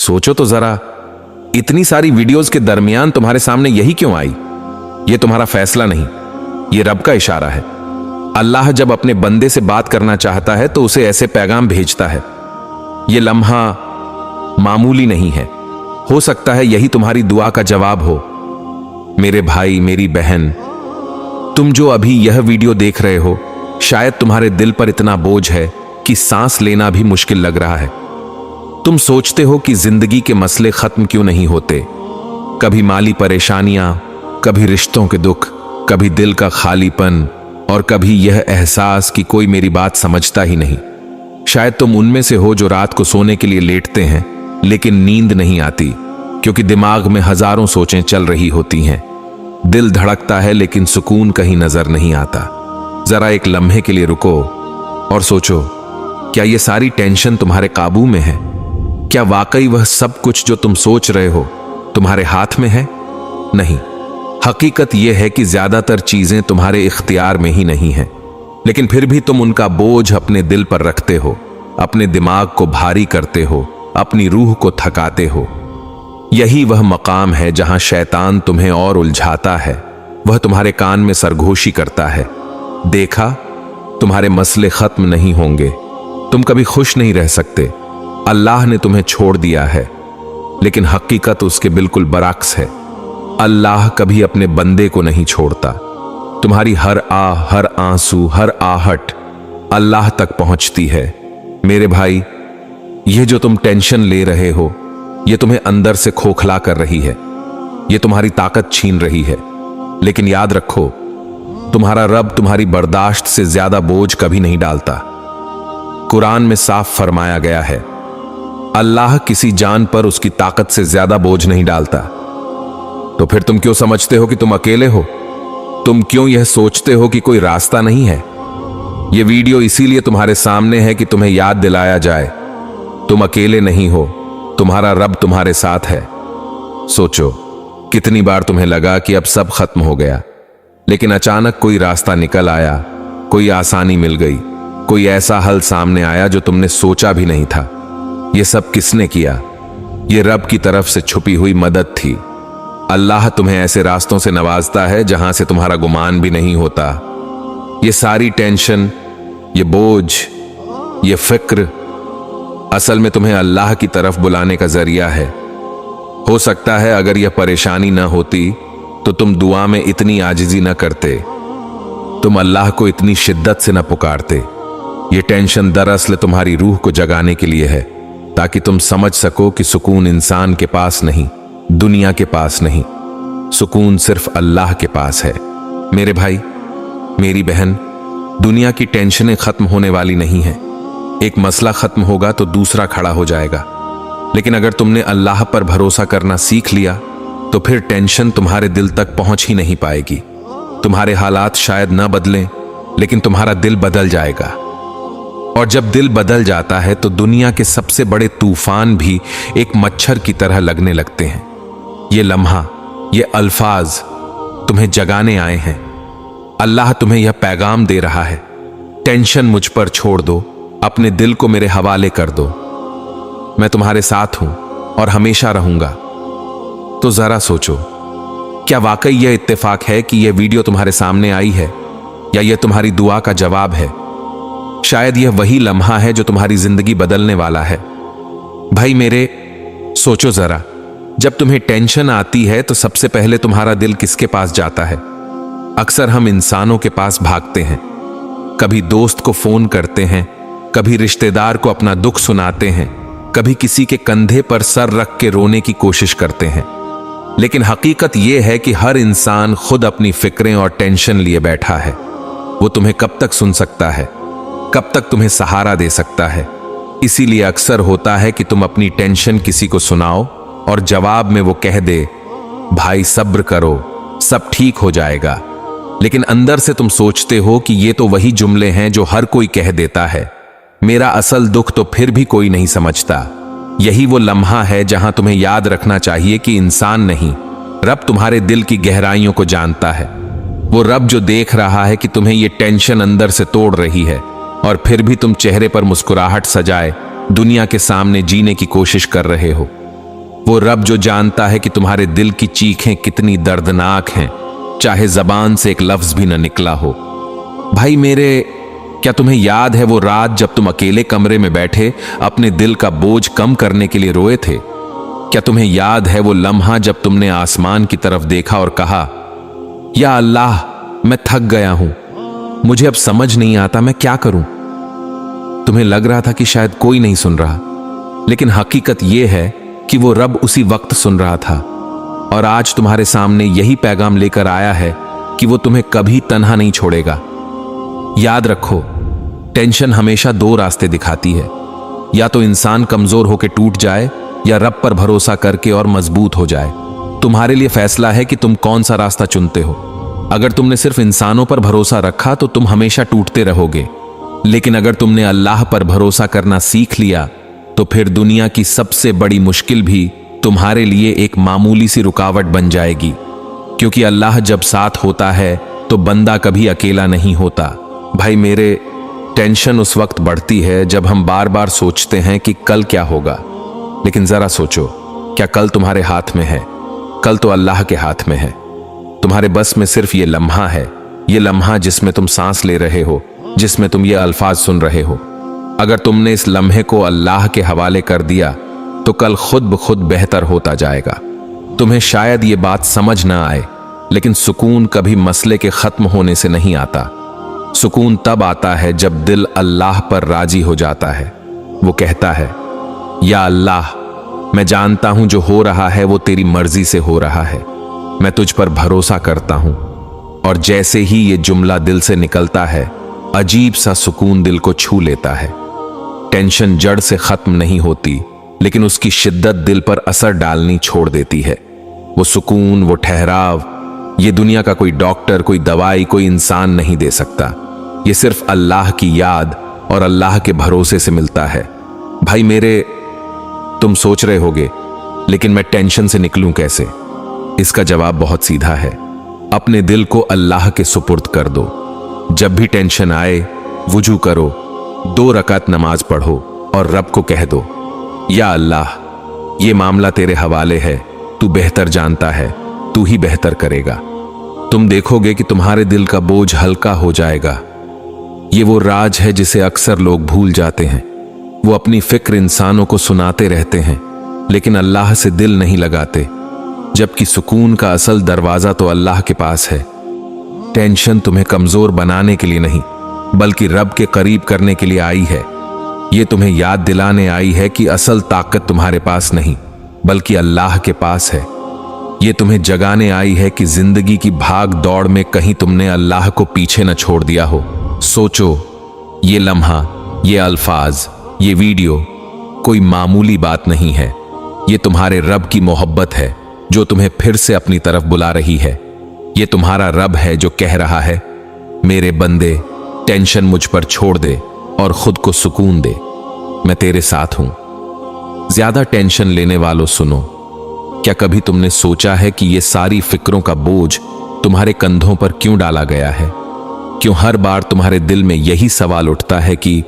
सोचो तो जरा, इतनी सारी वीडियोस के दरमियान तुम्हारे सामने यही क्यों आई? ये तुम्हारा फैसला नहीं, ये रब का इशारा है। अल्लाह जब अपने बंदे से बात करना चाहता है तो उसे ऐसे पैगाम भेजता है। ये लम्हा मामूली नहीं है। हो सकता है यही तुम्हारी दुआ का जवाब हो। मेरे भाई, मेरी बहन, तुम जो अभी यह वीडियो देख रहे हो, शायद तुम्हारे दिल पर इतना बोझ है कि सांस लेना भी मुश्किल लग रहा है। तुम सोचते हो कि जिंदगी के मसले खत्म क्यों नहीं होते। कभी माली परेशानियां, कभी रिश्तों के दुख, कभी दिल का खालीपन, और कभी यह एहसास कि कोई मेरी बात समझता ही नहीं। शायद तुम उनमें से हो जो रात को सोने के लिए लेटते हैं लेकिन नींद नहीं आती, क्योंकि दिमाग में हजारों सोचें चल रही होती हैं। दिल धड़कता है लेकिन सुकून कहीं नजर नहीं आता। जरा एक लम्हे के लिए रुको और सोचो, क्या ये सारी टेंशन तुम्हारे काबू में है? क्या वाकई वह सब कुछ जो तुम सोच रहे हो तुम्हारे हाथ में है? नहीं, हकीकत यह है कि ज्यादातर चीजें तुम्हारे इख्तियार में ही नहीं है, लेकिन फिर भी तुम उनका बोझ अपने दिल पर रखते हो, अपने दिमाग को भारी करते हो, अपनी रूह को थकाते हो। यही वह मकाम है जहां शैतान तुम्हें और उलझाता है। वह तुम्हारे कान में सरगोशी करता है, देखा, तुम्हारे मसले खत्म नहीं होंगे, तुम कभी खुश नहीं रह सकते, अल्लाह ने तुम्हें छोड़ दिया है। लेकिन हकीकत उसके बिल्कुल बरअक्स है। अल्लाह कभी अपने बंदे को नहीं छोड़ता। तुम्हारी हर हर आंसू, हर आहट अल्लाह तक पहुंचती है। मेरे भाई, यह जो तुम टेंशन ले रहे हो, यह तुम्हें अंदर से खोखला कर रही है, यह तुम्हारी ताकत छीन रही है। लेकिन याद रखो, तुम्हारा रब तुम्हारी बर्दाश्त से ज्यादा बोझ कभी नहीं डालता। कुरान में साफ फरमाया गया है, अल्लाह किसी जान पर उसकी ताकत से ज्यादा बोझ नहीं डालता। तो फिर तुम क्यों समझते हो कि तुम अकेले हो? तुम क्यों यह सोचते हो कि कोई रास्ता नहीं है? यह वीडियो इसीलिए तुम्हारे सामने है कि तुम्हें याद दिलाया जाए, तुम अकेले नहीं हो, तुम्हारा रब तुम्हारे साथ है। सोचो, कितनी बार तुम्हें लगा कि अब सब खत्म हो गया, लेकिन अचानक कोई रास्ता निकल आया, कोई आसानी मिल गई, कोई ऐसा हल सामने आया जो तुमने सोचा भी नहीं था। यह सब किसने किया? यह रब की तरफ से छुपी हुई मदद थी। अल्लाह तुम्हें ऐसे रास्तों से नवाजता है जहां से तुम्हारा गुमान भी नहीं होता। ये सारी टेंशन, ये बोझ, ये फिक्र असल में तुम्हें अल्लाह की तरफ बुलाने का जरिया है। हो सकता है अगर यह परेशानी न होती तो तुम दुआ में इतनी आजिजी न करते, तुम अल्लाह को इतनी शिद्दत से न पुकारते। ये टेंशन दरअसल तुम्हारी रूह को जगाने के लिए है, ताकि तुम समझ सको कि सुकून इंसान के पास नहीं, दुनिया के पास नहीं, सुकून सिर्फ अल्लाह के पास है। मेरे भाई, मेरी बहन, दुनिया की टेंशनें खत्म होने वाली नहीं है। एक मसला खत्म होगा तो दूसरा खड़ा हो जाएगा, लेकिन अगर तुमने अल्लाह पर भरोसा करना सीख लिया तो फिर टेंशन तुम्हारे दिल तक पहुंच ही नहीं पाएगी। तुम्हारे हालात शायद न बदलें, लेकिन तुम्हारा दिल बदल जाएगा। और जब दिल बदल जाता है तो दुनिया के सबसे बड़े तूफान भी एक मच्छर की तरह लगने लगते हैं। ये लम्हा, ये अल्फाज तुम्हें जगाने आए हैं। अल्लाह तुम्हें यह पैगाम दे रहा है, टेंशन मुझ पर छोड़ दो, अपने दिल को मेरे हवाले कर दो, मैं तुम्हारे साथ हूं और हमेशा रहूंगा। तो जरा सोचो, क्या वाकई यह इत्तेफाक है कि यह वीडियो तुम्हारे सामने आई है, या यह तुम्हारी दुआ का जवाब है? शायद यह वही लम्हा है जो तुम्हारी जिंदगी बदलने वाला है। भाई मेरे, सोचो जरा, जब तुम्हें टेंशन आती है तो सबसे पहले तुम्हारा दिल किसके पास जाता है? अक्सर हम इंसानों के पास भागते हैं, कभी दोस्त को फोन करते हैं, कभी रिश्तेदार को अपना दुख सुनाते हैं, कभी किसी के कंधे पर सर रख के रोने की कोशिश करते हैं। लेकिन हकीकत यह है कि हर इंसान खुद अपनी फिक्रें और टेंशन लिए बैठा है। वो तुम्हें कब तक सुन सकता है, कब तक तुम्हें सहारा दे सकता है? इसीलिए अक्सर होता है कि तुम अपनी टेंशन किसी को सुनाओ और जवाब में वो कह दे, भाई सब्र करो, सब ठीक हो जाएगा। लेकिन अंदर से तुम सोचते हो कि ये तो वही जुमले हैं जो हर कोई कह देता है, मेरा असल दुख तो फिर भी कोई नहीं समझता। यही वो लम्हा है जहां तुम्हें याद रखना चाहिए कि इंसान नहीं, रब तुम्हारे दिल की गहराइयों को जानता है। वो रब जो देख रहा है कि तुम्हें ये टेंशन अंदर से तोड़ रही है, और फिर भी तुम चेहरे पर मुस्कुराहट सजाए दुनिया के सामने जीने की कोशिश कर रहे हो। वो रब जो जानता है कि तुम्हारे दिल की चीखें कितनी दर्दनाक हैं, चाहे जबान से एक लफ्ज भी न निकला हो। भाई मेरे, क्या तुम्हें याद है वो रात जब तुम अकेले कमरे में बैठे अपने दिल का बोझ कम करने के लिए रोए थे? क्या तुम्हें याद है वो लम्हा जब तुमने आसमान की तरफ देखा और कहा, या अल्लाह, मैं थक गया हूं, मुझे अब समझ नहीं आता मैं क्या करूं? तुम्हें लग रहा था कि शायद कोई नहीं सुन रहा, लेकिन हकीकत यह है कि वो रब उसी वक्त सुन रहा था और आज तुम्हारे सामने यही पैगाम लेकर आया है कि वो तुम्हें कभी तन्हा नहीं छोड़ेगा। याद रखो, टेंशन हमेशा दो रास्ते दिखाती है, या तो इंसान कमजोर होकर टूट जाए या रब पर भरोसा करके और मजबूत हो जाए। तुम्हारे लिए फैसला है कि तुम कौन सा रास्ता चुनते हो। अगर तुमने सिर्फ इंसानों पर भरोसा रखा तो तुम हमेशा टूटते रहोगे, लेकिन अगर तुमने अल्लाह पर भरोसा करना सीख लिया तो फिर दुनिया की सबसे बड़ी मुश्किल भी तुम्हारे लिए एक मामूली सी रुकावट बन जाएगी, क्योंकि अल्लाह जब साथ होता है तो बंदा कभी अकेला नहीं होता। भाई मेरे, टेंशन उस वक्त बढ़ती है जब हम बार बार सोचते हैं कि कल क्या होगा, लेकिन जरा सोचो, क्या कल तुम्हारे हाथ में है? कल तो अल्लाह के हाथ में है। तुम्हारे बस में सिर्फ ये लम्हा है, ये लम्हा जिसमें तुम सांस ले रहे हो, जिसमें तुम ये अल्फाज सुन रहे हो। अगर तुमने इस लम्हे को अल्लाह के हवाले कर दिया तो कल खुद ब खुद बेहतर होता जाएगा। तुम्हें शायद ये बात समझ ना आए, लेकिन सुकून कभी मसले के खत्म होने से नहीं आता। सुकून तब आता है जब दिल अल्लाह पर राजी हो जाता है। वो कहता है, या अल्लाह, मैं जानता हूं जो हो रहा है वो तेरी मर्जी से हो रहा है, मैं तुझ पर भरोसा करता हूं। और जैसे ही ये जुमला दिल से निकलता है, अजीब सा सुकून दिल को छू लेता है। टेंशन जड़ से खत्म नहीं होती, लेकिन उसकी शिद्दत दिल पर असर डालनी छोड़ देती है। वो सुकून, वो ठहराव, ये दुनिया का कोई डॉक्टर, कोई दवाई, कोई इंसान नहीं दे सकता। ये सिर्फ अल्लाह की याद और अल्लाह के भरोसे से मिलता है। भाई मेरे, तुम सोच रहे होगे, लेकिन मैं टेंशन से निकलूं कैसे? इसका जवाब बहुत सीधा है, अपने दिल को अल्लाह के सुपुर्द कर दो। जब भी टेंशन आए, वुजू करो, 2 रकात नमाज पढ़ो और रब को कह दो, या अल्लाह, ये मामला तेरे हवाले है, तू बेहतर जानता है, तू ही बेहतर करेगा। तुम देखोगे कि तुम्हारे दिल का बोझ हल्का हो जाएगा। ये वो राज है जिसे अक्सर लोग भूल जाते हैं। वो अपनी फिक्र इंसानों को सुनाते रहते हैं, लेकिन अल्लाह से दिल नहीं लगाते, जबकि सुकून का असल दरवाजा तो अल्लाह के पास है। टेंशन तुम्हें कमजोर बनाने के लिए नहीं, बल्कि रब के करीब करने के लिए आई है। ये तुम्हें याद दिलाने आई है कि असल ताकत तुम्हारे पास नहीं, बल्कि अल्लाह के पास है। ये तुम्हें जगाने आई है कि जिंदगी की भाग दौड़ में कहीं तुमने अल्लाह को पीछे न छोड़ दिया हो। सोचो, ये लम्हा, ये अल्फाज, ये वीडियो कोई मामूली बात नहीं है। ये तुम्हारे रब की मोहब्बत है जो तुम्हें फिर से अपनी तरफ बुला रही है। ये तुम्हारा रब है जो कह रहा है, मेरे बंदे, टेंशन मुझ पर छोड़ दे और खुद को सुकून दे, मैं तेरे साथ हूं। ज्यादा टेंशन लेने वालों सुनो, क्या कभी तुमने सोचा है कि ये सारी फिक्रों का बोझ तुम्हारे कंधों पर क्यों डाला गया है? क्यों हर बार तुम्हारे दिल में यही सवाल उठता है कि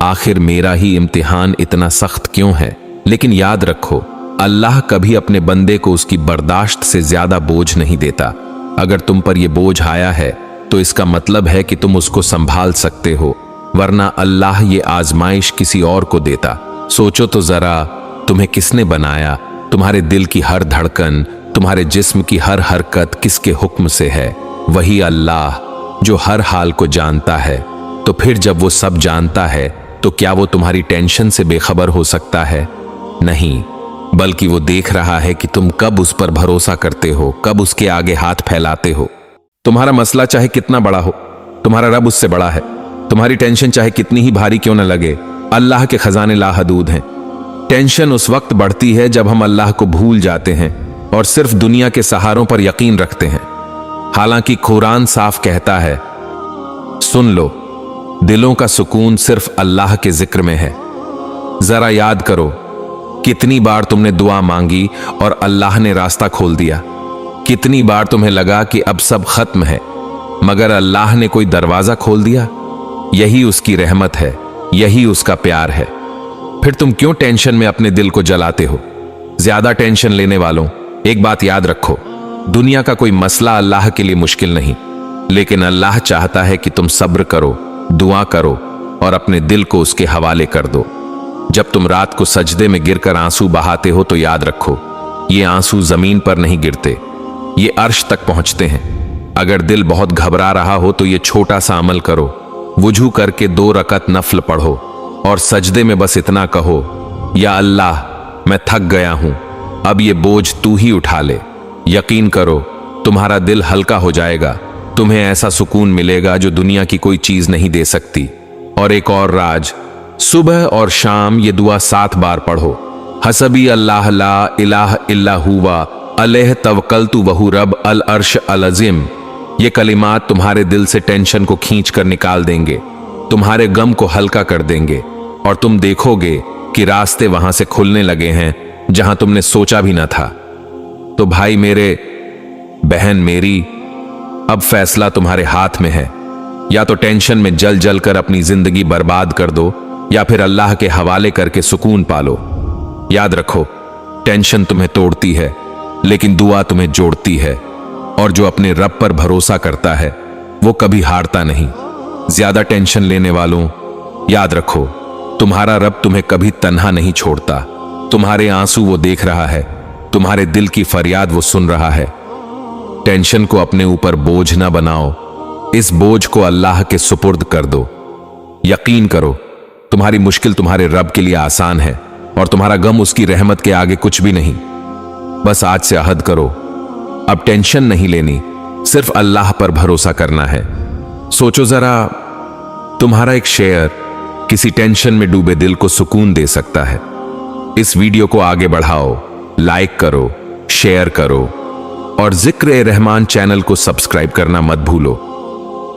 आखिर मेरा ही इम्तिहान इतना सख्त क्यों है? लेकिन याद रखो, अल्लाह कभी अपने बंदे को उसकी बर्दाश्त से ज्यादा बोझ नहीं देता। अगर तुम पर यह बोझ आया है तो इसका मतलब है कि तुम उसको संभाल सकते हो, वरना अल्लाह ये आजमाइश किसी और को देता। सोचो तो जरा, तुम्हें किसने बनाया? तुम्हारे दिल की हर धड़कन, तुम्हारे जिस्म की हर हरकत किसके हुक्म से है? वही अल्लाह जो हर हाल को जानता है। तो फिर जब वो सब जानता है तो क्या वो तुम्हारी टेंशन से बेखबर हो सकता है? नहीं, बल्कि वो देख रहा है कि तुम कब उस पर भरोसा करते हो, कब उसके आगे हाथ फैलाते हो। तुम्हारा मसला चाहे कितना बड़ा हो, तुम्हारा रब उससे बड़ा है। तुम्हारी टेंशन चाहे कितनी ही भारी क्यों न लगे, अल्लाह के खजाने लाहदूद हैं। टेंशन उस वक्त बढ़ती है जब हम अल्लाह को भूल जाते हैं और सिर्फ दुनिया के सहारों पर यकीन रखते हैं। हालांकि कुरान साफ कहता है, सुन लो, दिलों का सुकून सिर्फ अल्लाह के जिक्र में है। जरा याद करो, कितनी बार तुमने दुआ मांगी और अल्लाह ने रास्ता खोल दिया। कितनी बार तुम्हें लगा कि अब सब खत्म है, मगर अल्लाह ने कोई दरवाजा खोल दिया। यही उसकी रहमत है, यही उसका प्यार है। फिर तुम क्यों टेंशन में अपने दिल को जलाते हो? ज्यादा टेंशन लेने वालों, एक बात याद रखो, दुनिया का कोई मसला अल्लाह के लिए मुश्किल नहीं, लेकिन अल्लाह चाहता है कि तुम सब्र करो, दुआ करो और अपने दिल को उसके हवाले कर दो। जब तुम रात को सजदे में गिरकर आंसू बहाते हो तो याद रखो, ये आंसू जमीन पर नहीं गिरते, ये अर्श तक पहुंचते हैं। अगर दिल बहुत घबरा रहा हो तो ये छोटा सा अमल करो, वुजू करके 2 रकत नफल पढ़ो और सजदे में बस इतना कहो, या अल्लाह मैं थक गया हूं, अब ये बोझ तू ही उठा ले। यकीन करो तुम्हारा दिल हल्का हो जाएगा, तुम्हें ऐसा सुकून मिलेगा जो दुनिया की कोई चीज नहीं दे सकती। और एक और राज, सुबह और शाम ये दुआ 7 बार पढ़ो, हसबी अल्लाह ला इलाहा इल्ला हुवा अलैह तवक्कलतु वहु रब अल अर्श अल अज़ीम। ये कलिमात तुम्हारे दिल से टेंशन को खींच कर निकाल देंगे, तुम्हारे गम को हल्का कर देंगे और तुम देखोगे कि रास्ते वहां से खुलने लगे हैं जहां तुमने सोचा भी न था। तो भाई मेरे, बहन मेरी, अब फैसला तुम्हारे हाथ में है। या तो टेंशन में जल जल कर अपनी जिंदगी बर्बाद कर दो, या फिर अल्लाह के हवाले करके सुकून पालो। याद रखो, टेंशन तुम्हें तोड़ती है लेकिन दुआ तुम्हें जोड़ती है, और जो अपने रब पर भरोसा करता है वो कभी हारता नहीं। ज्यादा टेंशन लेने वालों, याद रखो, तुम्हारा रब तुम्हें कभी तन्हा नहीं छोड़ता। तुम्हारे आंसू वो देख रहा है, तुम्हारे दिल की फरियाद वो सुन रहा है। टेंशन को अपने ऊपर बोझ ना बनाओ, इस बोझ को अल्लाह के सुपुर्द कर दो। यकीन करो तुम्हारी मुश्किल तुम्हारे रब के लिए आसान है और तुम्हारा गम उसकी रहमत के आगे कुछ भी नहीं। बस आज से अहद करो, अब टेंशन नहीं लेनी, सिर्फ अल्लाह पर भरोसा करना है। सोचो जरा, तुम्हारा एक शेयर किसी टेंशन में डूबे दिल को सुकून दे सकता है। इस वीडियो को आगे बढ़ाओ, लाइक करो, शेयर करो और जिक्र-ए-रहमान चैनल को सब्सक्राइब करना मत भूलो।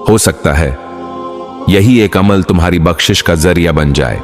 हो सकता है यही एक अमल तुम्हारी बख्शिश का जरिया बन जाए।